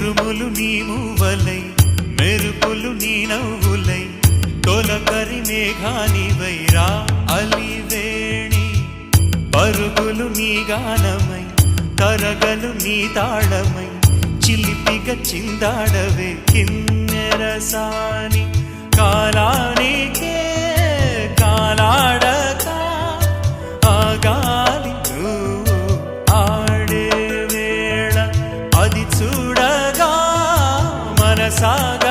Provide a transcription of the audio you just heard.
ఉరుములు నీ మూవలై మెరుపులు నీ నవ్వులై తొలకరి మేఘానివై రా అలివేణి పరుగులు నీ గానమై తరగలు నీ తాళమై చిలిపిగ చిందాడవే కిన్నెరసాని కాలానికే కాలాడక ఆగాలి నువ్వు ఆడే వేళ అది చూడగా మనసాగ